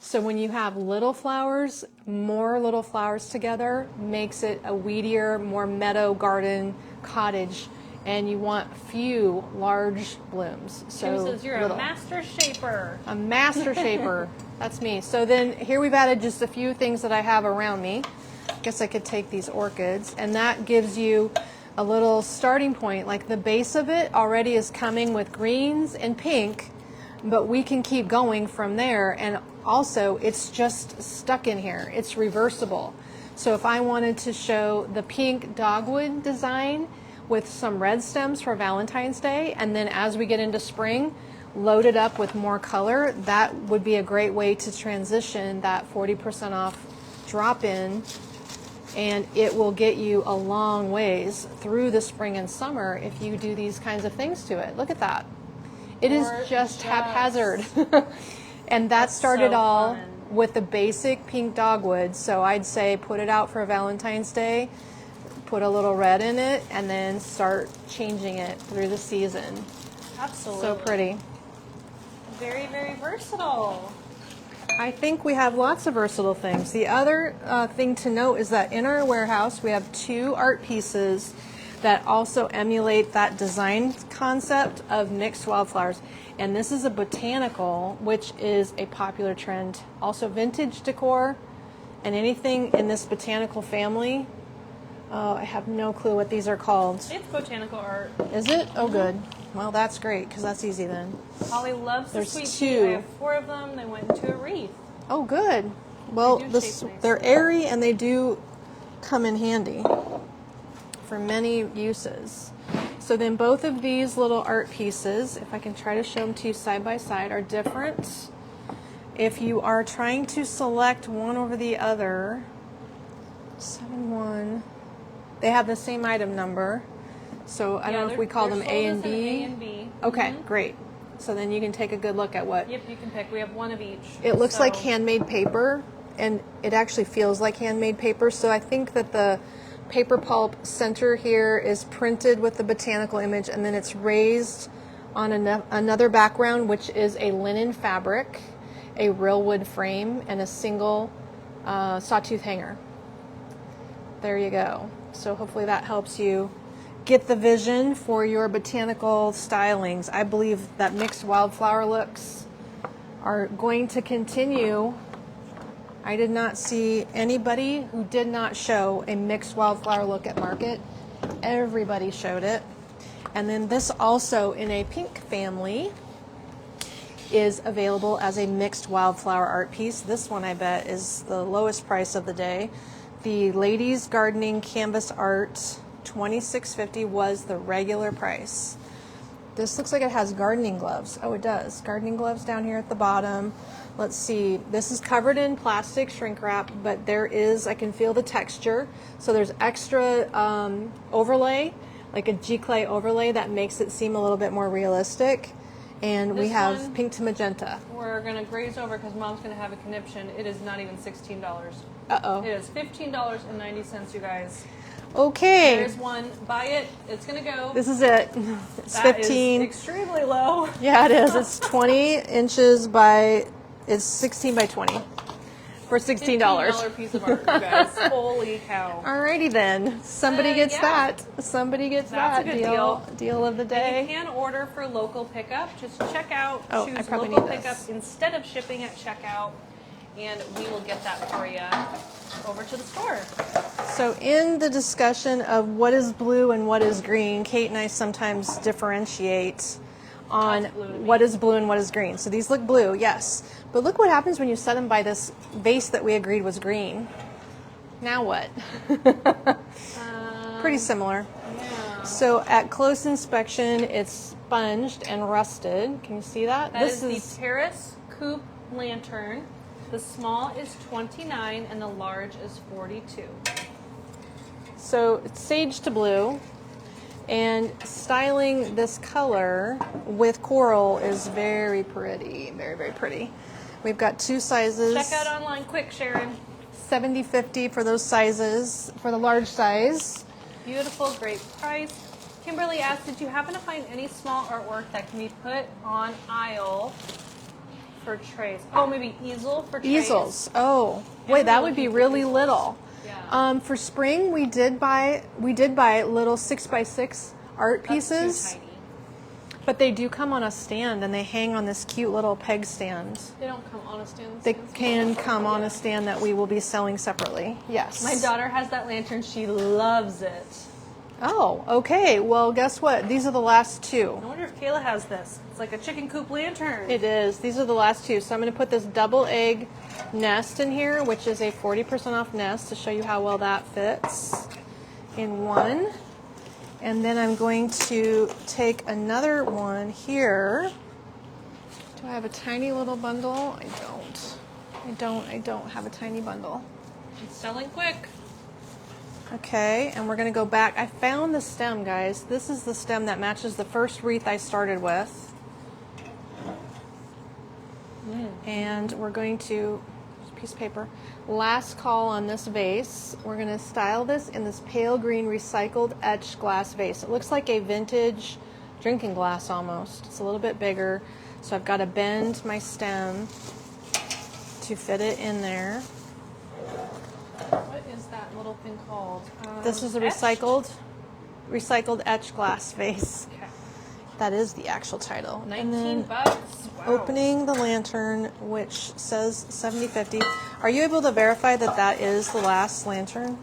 So when you have little flowers, more little flowers together makes it a weedier, more meadow garden cottage and you want few large blooms. So Kim says you're little. a master shaper. A master shaper. That's me. So then here we've added just a few things that I have around me. I guess I could take these orchids, and that gives you a little starting point. Like the base of it already is coming with greens and pink, but we can keep going from there. And also it's just stuck in here. It's reversible. So if I wanted to show the pink dogwood design with some red stems for Valentine's Day, and then as we get into spring, load it up with more color, that would be a great way to transition that 40% off drop-in, and it will get you a long ways through the spring and summer if you do these kinds of things to it. Look at that. It is just haphazard. And that started so all fun. with the basic pink dogwood. So I'd say put it out for Valentine's Day, put a little red in it, and then start changing it through the season. Absolutely. So pretty. Very, very versatile. I think we have lots of versatile things. The other thing to note is that in our warehouse we have 2 art pieces that also emulate that design concept of mixed wildflowers. And this is a botanical, which is a popular trend. Also vintage decor and anything in this botanical family. I have no clue what these are called. It's botanical art. Is it? Oh, good. Well, that's great because that's easy then. Holly loves the There's sweet 2. pea. I have 4 of them. They went into a wreath. Oh, good. Well, They do this, shape nice. they're airy and they do come in handy for many uses. So then both of these little art pieces, if I can try to show them to you side by side, are different. If you are trying to select one over the other, 7-1, they have the same item number. So I don't know if we call them A and B. A and B. Okay, great. So then you can take a good look at what. Yep, you can pick. We have 1 of each. It looks So- like handmade paper, and it actually feels like handmade paper. So I think that the paper pulp center here is printed with the botanical image, and then it's raised on another background, which is a linen fabric, a real wood frame, and a single sawtooth hanger. There you go. So hopefully that helps you get the vision for your botanical stylings. I believe that mixed wildflower looks are going to continue. I did not see anybody who did not show a mixed wildflower look at market. Everybody showed it. And then this also in a pink family is available as a mixed wildflower art piece. This one I bet is the lowest price of the day. The Ladies Gardening Canvas Art $26.50 was the regular price. This looks like it has gardening gloves. Oh, it does. Gardening gloves down here at the bottom. Let's see. This is covered in plastic shrink wrap, but there is, I can feel the texture. So there's extra overlay, like a G-clay overlay that makes it seem a little bit more realistic. And we This have one- pink to magenta. We're going to graze over because Mom's going to have a conniption. It is not even $16. Uh-oh. It is $15.90, you guys. Okay. There's one. Buy it. It's going to go. This is it. It's That 15. is extremely low. Yeah, it is. It's 20 inches by, it's 16 by 20 for $16. $15 piece of art, you guys. Holy cow. Alrighty then. Somebody gets yeah. that. Somebody gets That's a that good deal of the And day. you can order for local pickup. Just check out, Oh, I choose probably local need this. pickup instead of shipping at checkout, and we will get that for you over to the store. So in the discussion of what is blue and what is green, Kate and I sometimes differentiate on That's blue to me. what is blue and what is green. So these look blue, yes. But look what happens when you set them by this vase that we agreed was green. Now what? Pretty similar. Yeah. So at close inspection, it's sponged and rusted. Can you see that? That is the Terrace Coupe Lantern. The small is $29 and the large is $42. So it's sage to blue, and styling this color with coral is very pretty, very, very pretty. We've got 2 sizes. Check out online quick, Sharon. $70.50 for those sizes, for the large size. Beautiful, great price. Kimberly asked, did you happen to find any small artwork that can be put on aisle for trays? Oh, maybe easel for trays? Easels. Oh, wait, that would be looking for really easels. little. Yeah. For spring, we did buy little 6x6 art That's pieces. too tiny. But they do come on a stand, and they hang on this cute little peg stand. They don't come on a stand. They can come on a stand that we will be selling separately. Yes. My daughter has that lantern. She loves it. Oh, okay. Well, guess what? These are the last two. I wonder if Kayla has this. It's like a chicken coop lantern. It is. These are the last two. So I'm going to put this double egg nest in here, which is a 40% off nest, to show you how well that fits in one. And then I'm going to take another one here. Do I have a tiny little bundle? I don't have a tiny bundle. It's selling quick. Okay, and we're going to go back. I found the stem, guys. This is the stem that matches the first wreath I started with. And we're going to, piece of paper, last call on this vase. We're going to style this in this pale green recycled etched glass vase. It looks like a vintage drinking glass almost. It's a little bit bigger, so I've got to bend my stem to fit it in there. What is that little thing called? This is a etched? recycled etched glass vase. Okay. That is the actual title. And 19 then bucks. Wow. opening the lantern, which says 70/50. Are you able to verify that that is the last lantern?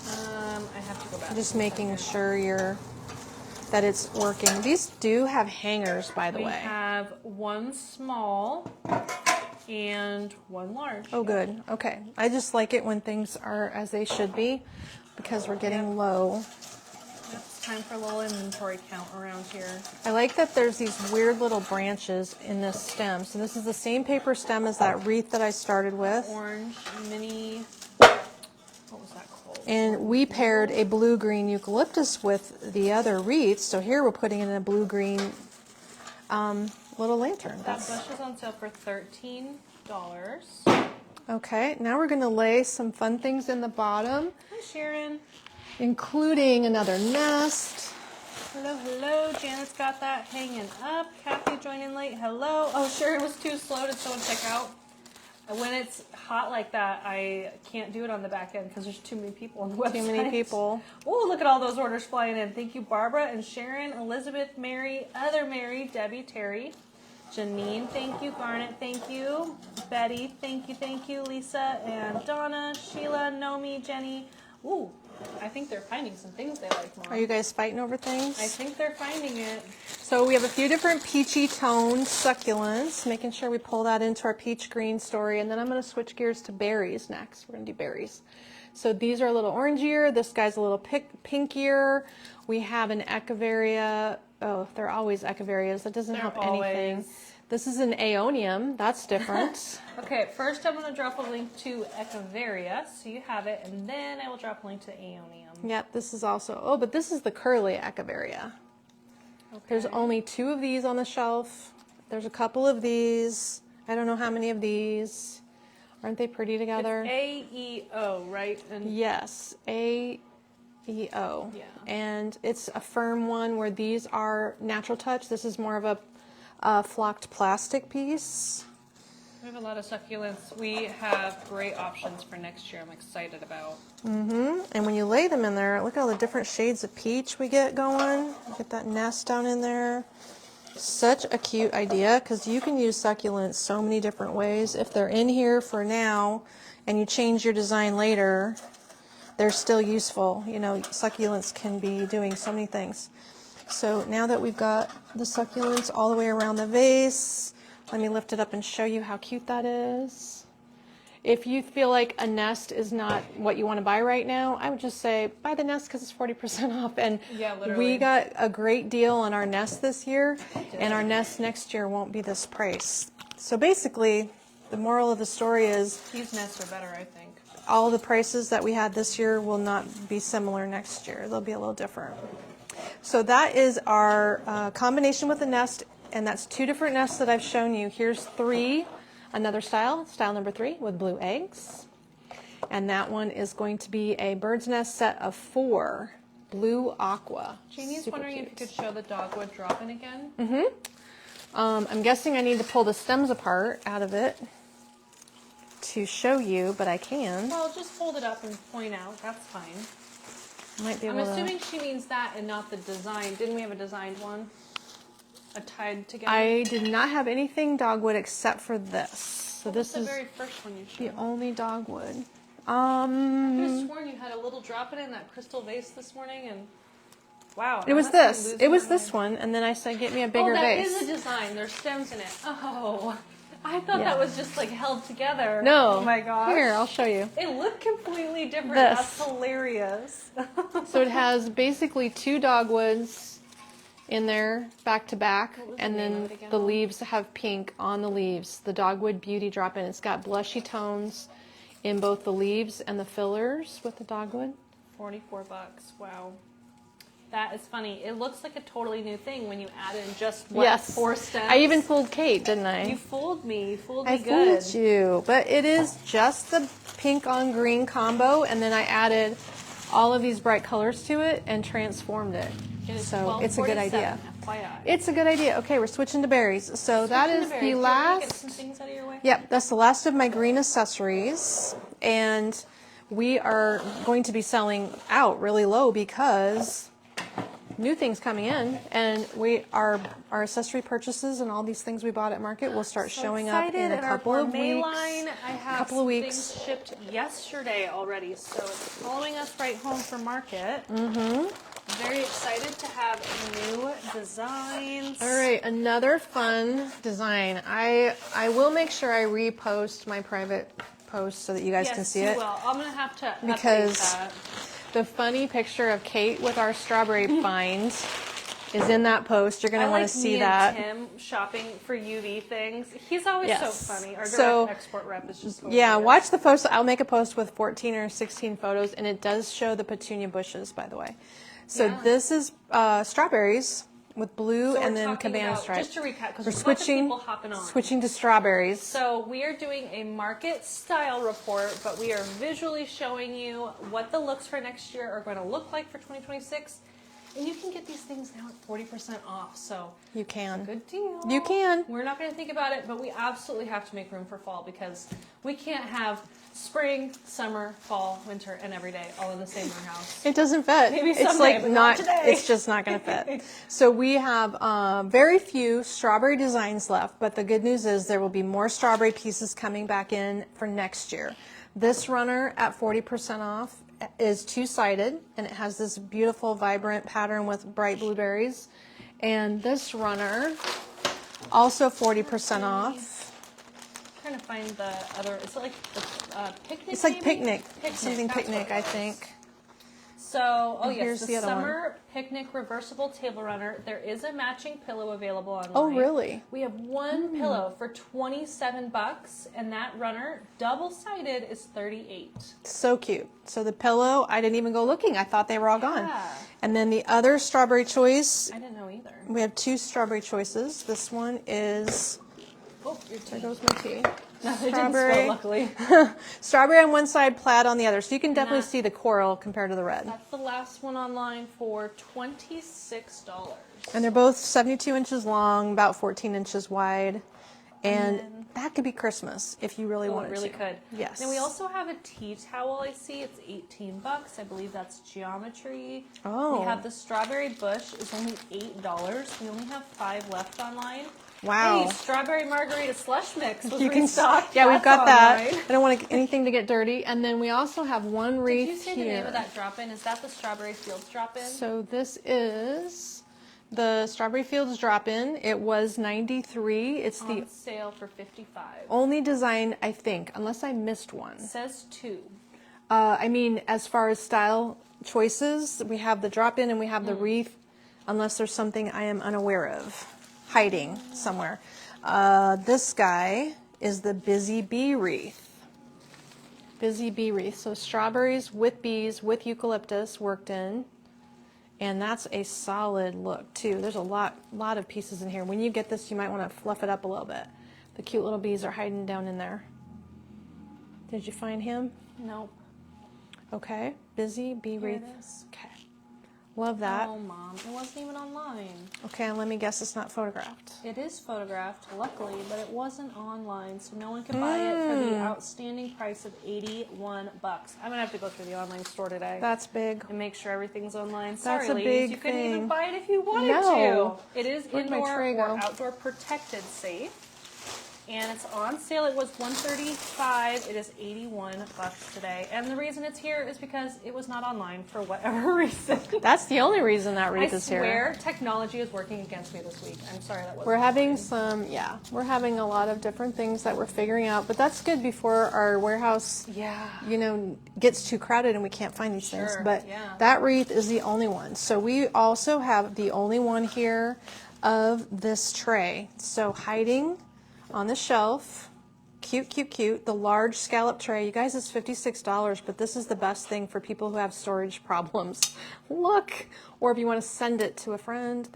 I have to go back. Just making sure that it's working. These do have hangers, by the We way. have one small and one large. Oh, good. Okay. I just like it when things are as they should be, because we're getting low. It's time for a little inventory count around here. I like that there's these weird little branches in this stem. So this is the same paper stem as that wreath that I started with. Orange mini. What was that called? And we paired a blue-green eucalyptus with the other wreath. So here we're putting in a blue-green little lantern. That bush is on sale for $13. Okay, now we're going to lay some fun things in the bottom, Hi, Sharon. including another nest. Hello, hello. Janet's got that hanging up. Kathy joining late. Hello. Oh, Sharon was too slow to someone check out. When it's hot like that, I can't do it on the back end because there's too many people on the website. Too many people. Oh, look at all those orders flying in. Thank you, Barbara and Sharon, Elizabeth, Mary, other Mary, Debbie, Terry, Janine, thank you, Garnet, thank you, Betty, thank you, Lisa and Donna, Sheila, Nomi, Jenny. Ooh, I think they're finding some things they like, Mom. Are you guys fighting over things? I think they're finding it. So we have a few different peachy toned succulents, making sure we pull that into our peach green story. And then I'm going to switch gears to berries next. We're going to do berries. So these are a little orangier. This guy's a little pinkier. We have an echeveria. Oh, they're always echeverias. That doesn't help anything. This is an aeonium. That's different. Okay, first I'm going to drop a link to echeveria, so you have it, and then I will drop a link to aeonium. Yep, this is also, oh, but this is the curly echeveria. Okay. There's only 2 of these on the shelf. There's a couple of these. I don't know how many of these. Aren't they pretty together? It's AEO, right? And Yes, AEO. Yeah. And it's a firm one where these are natural touch. This is more of a flocked plastic piece. we have a lot of succulents. We have great options for next year I'm excited about. And when you lay them in there, look at all the different shades of peach we get going. Get that nest down in there. Such a cute idea, because you can use succulents so many different ways. If they're in here for now and you change your design later, they're still useful. You know, succulents can be doing so many things. So now that we've got the succulents all the way around the vase, let me lift it up and show you how cute that is. If you feel like a nest is not what you want to buy right now, I would just say buy the nest because it's 40% off. And Yeah, literally. we got a great deal on our nest this year, and our nest next year won't be this price. So basically, the moral of the story is These nests are better, I think. all the prices that we had this year will not be similar next year. They'll be a little different. So that is our combination with the nest, and that's 2 different nests that I've shown you. Here's 3, another style number 3 with blue eggs. And that one is going to be a bird's nest set of 4, blue aqua. Jeannie's Super wondering cute. if you could show the dogwood drop-in again. I'm guessing I need to pull the stems apart out of it to show you, but I can. Well, just hold it up and point out. That's fine. Might be I'm able assuming she means that and not the design. Didn't we have a designed one? A tied together? I did not have anything dogwood except for this. So What this was is the very first one you the showed? only dogwood. I could have sworn you had a little drop in that crystal vase this morning, and wow. It was this. It was this one, and then I said, get me a bigger vase. Oh, that is a design. There's stems in it. Oh, I thought Yeah. that was just like held together. No. Oh my gosh. Here, I'll show you. It looked completely different. This. That's hilarious. So it has basically 2 dogwoods in there, back to back, What was and the name then of it again? the leaves have pink on the leaves. The dogwood beauty drop in. It's got blushy tones in both the leaves and the fillers with the dogwood. $44. Wow. That is funny. It looks like a totally new thing when you add in just what, Yes. 4 stems. I even fooled Kate, didn't I? You fooled me. You fooled me I good. fooled you, but it is just the pink on green combo, and then I added all of these bright colors to it and transformed it. It is So it's a good idea. FYI. It's a good idea. Okay, we're switching to berries. So that is Switching to berries. the Do you want me to get last. some things out of your way? Yep, that's the last of my green accessories, and we are going to be selling out really low because new things coming in, and our accessory purchases and all these things we bought at market will start showing up in a couple of May weeks. line, I have couple of weeks. things shipped yesterday already, so it's following us right home from market. Mm-hmm. Very excited to have new designs. All right, another fun design. I will make sure I repost my private post so that you guys can see it. Well, I'm gonna have to Because update that. the funny picture of Kate with our strawberry find is in that post. You're going to want to see that. I like me and Tim shopping for UV things. He's always so Yes. funny. Our direct So, export rep is just Yeah, hilarious. watch the post. I'll make a post with 14 or 16 photos, and it does show the petunia bushes, by the way. So Yeah. this is strawberries with blue So and we're then talking cabana about, stripe. just to recap, because We're there's a bunch of switching, people hopping on. switching to strawberries. So we are doing a market style report, but we are visually showing you what the looks for next year are going to look like for 2026. And you can get these things now at 40% off. So You can. good deal. You can. We're not going to think about it, but we absolutely have to make room for fall because we can't have spring, summer, fall, winter, and every day all in the same warehouse. It doesn't fit. Maybe it's someday, like but not today. It's just not going to fit. So we have very few strawberry designs left, but the good news is there will be more strawberry pieces coming back in for next year. This runner at 40% off is 2-sided, and it has this beautiful, vibrant pattern with bright blueberries. And this runner, also 40% off. I'm trying to find the other. Is it like the picnic? It's like maybe? picnic, something that's picnic, what I it was. think. So, And here's the the other summer picnic reversible table runner. There is a matching pillow available online. Oh, really? We have one pillow for $27, and that runner, double-sided, is $38. So cute. So the pillow, I didn't even go looking. I thought they were all gone. Yeah. And then the other strawberry choice, I didn't know either. we have 2 strawberry choices. This one is, Oh, your tea. there goes my tea. No, it didn't Strawberry. spill, luckily. Strawberry on one side, plaid on the other. So you can definitely that- see the coral compared to the red. That's the last one online for $26. And they're both 72 inches long, about 14 inches wide. And that could be Christmas if you really Oh, wanted it really to. could. Yes. And we also have a tea towel. I see it's $18. I believe that's geometry. Oh. We have the strawberry bush is only $8. We only have 5 left online. Wow. Hey, strawberry margarita slush mix was You can, restocked. yeah, we've That's got that. online. I don't want anything to get dirty. And then we also have one wreath Did you say here. the name of that drop-in? Is that the Strawberry Fields drop-in? So this is the Strawberry Fields drop-in. It was $93. It's the On sale for $55. only design, I think, unless I missed one. It says 2. I mean, as far as style choices, we have the drop-in and we have the wreath, unless there's something I am unaware of, hiding somewhere. This guy is the Busy Bee Wreath. Busy Bee Wreath. So strawberries with bees, with eucalyptus worked in. And that's a solid look, too. There's a lot of pieces in here. When you get this, you might want to fluff it up a little bit. The cute little bees are hiding down in there. Did you find him? Nope. Okay. Busy Bee Here it Wreath. is. Okay. Love that. Oh, Mom, it wasn't even online. Okay, let me guess it's not photographed. It is photographed, luckily, but it wasn't online, so no one could buy it for the outstanding price of $81. I'm gonna have to go through the online store today. That's big. And make sure everything's online. That's Sorry, a ladies, big you couldn't thing. even buy it if you wanted No. to. It is Where'd my indoor tray or go? outdoor protected safe. And it's on sale. It was $135. It is $81 today. And the reason it's here is because it was not online for whatever reason. That's the only reason that wreath I is here. swear technology is working against me this week. I'm sorry that wasn't We're having online. we're having a lot of different things that we're figuring out, but that's good before our warehouse, gets too crowded and we can't find these things. But that wreath is the only one. So we also have the only one here of this tray. So hiding on the shelf, cute, cute, cute. The large scallop tray, you guys, is $56, but this is the best thing for people who have storage problems. Look, or if you want to send it to a friend,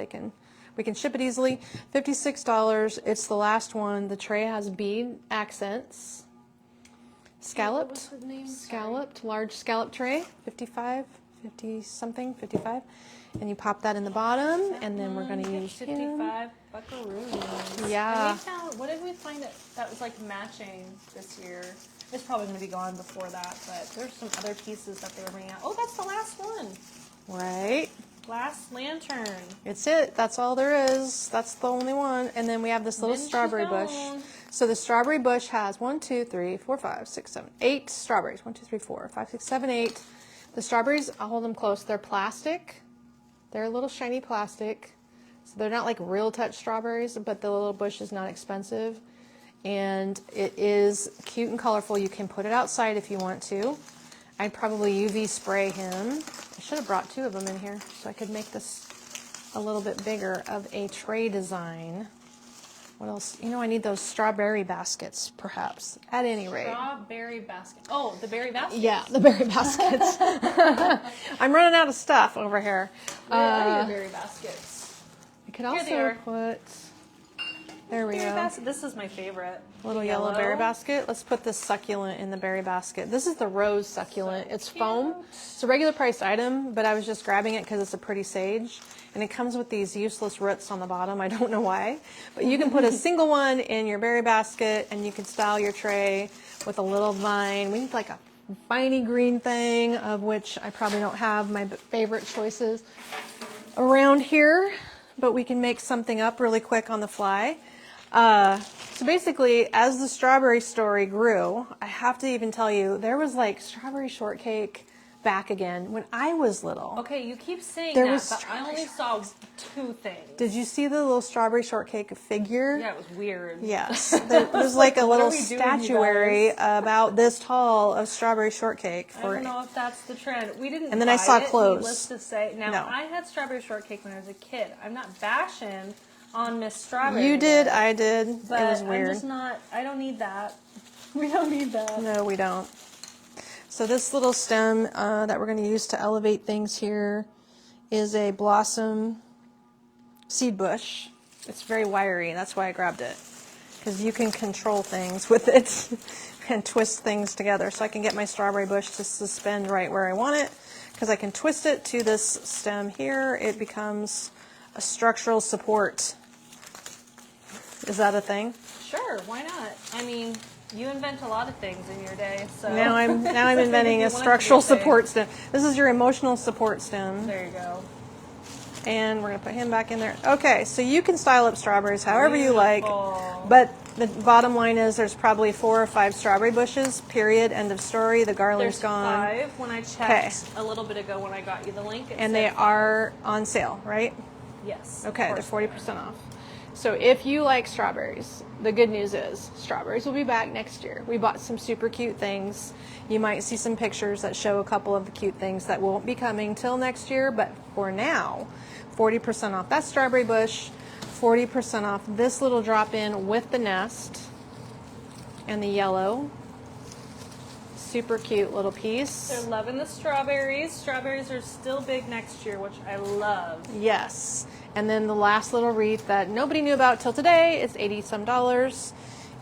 we can ship it easily. $56. It's the last one. The tray has bead accents. Scalloped, What was the name? scalloped, large scallop tray, 55. And you pop that in the bottom, and then we're going to use 55 buckaroos. Yeah. And we found, what did we find that was like matching this year? It's probably going to be gone before that, but there's some other pieces that they were bringing out. Oh, that's the last one. Right. Last lantern. It's it. That's all there is. That's the only one. And then we have this little Then she's strawberry bush. gone. So the strawberry bush has 1, 2, 3, 4, 5, 6, 7, 8 strawberries. 1, 2, 3, 4, 5, 6, 7, 8. The strawberries, I'll hold them close. They're plastic. They're a little shiny plastic. So they're not like real touch strawberries, but the little bush is not expensive. And it is cute and colorful. You can put it outside if you want to. I'd probably UV spray him. I should have brought 2 of them in here so I could make this a little bit bigger of a tray design. What else? I need those strawberry baskets, perhaps, at any rate. Strawberry basket. Oh, the berry basket. Yeah, the berry baskets. I'm running out of stuff over here. Where are your berry baskets? I could Here they also are. put, there we Berry go. basket. This is my favorite. Little yellow berry basket. Let's put this succulent in the berry basket. This is the rose succulent. So it's foam. It's a regular priced item, but I was just grabbing it because it's a pretty sage. And it comes with these useless roots on the bottom. I don't know why. But you can put a single one in your berry basket, and you can style your tray with a little vine. We need like a viney green thing, of which I probably don't have my favorite choices around here. But we can make something up really quick on the fly. So basically, as the strawberry story grew, I have to even tell you, there was like strawberry shortcake back again when I was little. Okay, you keep saying There that, was but I only saw 2 things. Did you see the little strawberry shortcake figure? Yeah, it was weird. Yes. There was like a what little are we doing, you statuary guys? about this tall of strawberry shortcake. I don't know if that's the trend. We didn't. And then I buy saw it, clothes. Needless to say, now No. I had strawberry shortcake when I was a kid. I'm not bashing on Miss Strawberry. You did, there, I did. but It was weird. I'm just not. I don't need that. We don't need that. No, we don't. So this little stem that we're going to use to elevate things here is a blossom seed bush. It's very wiry, that's why I grabbed it. Because you can control things with it and twist things together. So I can get my strawberry bush to suspend right where I want it. Because I can twist it to this stem here. It becomes a structural support. Is that a thing? Sure, why not? I mean, you invent a lot of things in your day, so Now I'm inventing a structural support stem. This is your emotional support stem. There you go. And we're going to put him back in there. Okay, so you can style up strawberries however you like. Beautiful. But the bottom line is there's probably 4 or 5 strawberry bushes, period, end of story. The garland's There's gone. 5 when I checked a little bit ago when I got you the link. And they are on sale, right? Yes. Okay, they're 40% off. So if you like strawberries, the good news is strawberries will be back next year. We bought some super cute things. You might see some pictures that show a couple of the cute things that won't be coming till next year, but for now, 40% off that strawberry bush, 40% off this little drop-in with the nest and the yellow. Super cute little piece. They're loving the strawberries. Strawberries are still big next year, which I love. Yes. And then the last little wreath that nobody knew about till today is $80-some.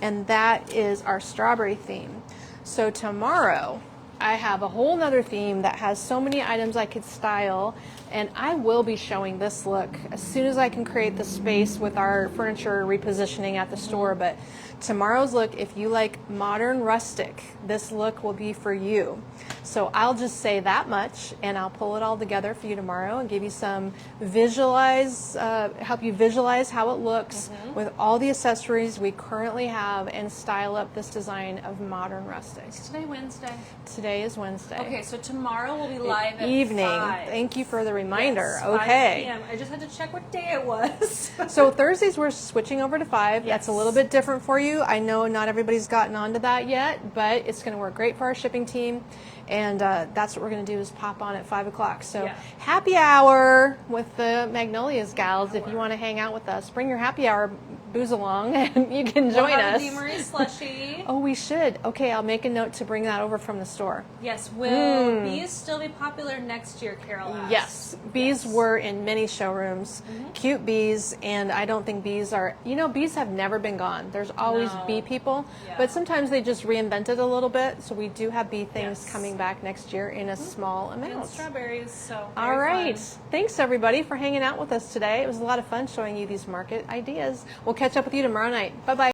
And that is our strawberry theme. So tomorrow, I have a whole nother theme that has so many items I could style, and I will be showing this look as soon as I can create the space with our furniture repositioning at the store. But tomorrow's look, if you like modern rustic, this look will be for you. So I'll just say that much, and I'll pull it all together for you tomorrow and give you some help you visualize how it looks with all the accessories we currently have, and style up this design of modern rustic. Is today Wednesday? Today is Wednesday. Okay, so tomorrow we'll be live at Evening. 5. Thank you for the reminder. Yes, 5 okay. p.m. I just had to check what day it was. So Thursdays we're switching over to 5. Yes. That's a little bit different for you. I know not everybody's gotten onto that yet, but it's going to work great for our shipping team. And that's what we're going to do, is pop on at 5 o'clock. So Yeah. happy hour with the Magnolias gals. If you want to hang out with us, bring your happy hour booze along and you can join We'll have us. a Deamery slushie. Oh, we should. Okay, I'll make a note to bring that over from the store. Yes, will bees still be popular next year, Carol asked? Yes, bees were in many showrooms, cute bees, and I don't think bees are, bees have never been gone. There's always No. bee people, Yeah. but sometimes they just reinvent it a little bit, so we do have bee things Yes. coming back next year in a small And amount. strawberries, so All very right, fun. thanks everybody for hanging out with us today. It was a lot of fun showing you these market ideas. We'll catch up with you tomorrow night. Bye-bye.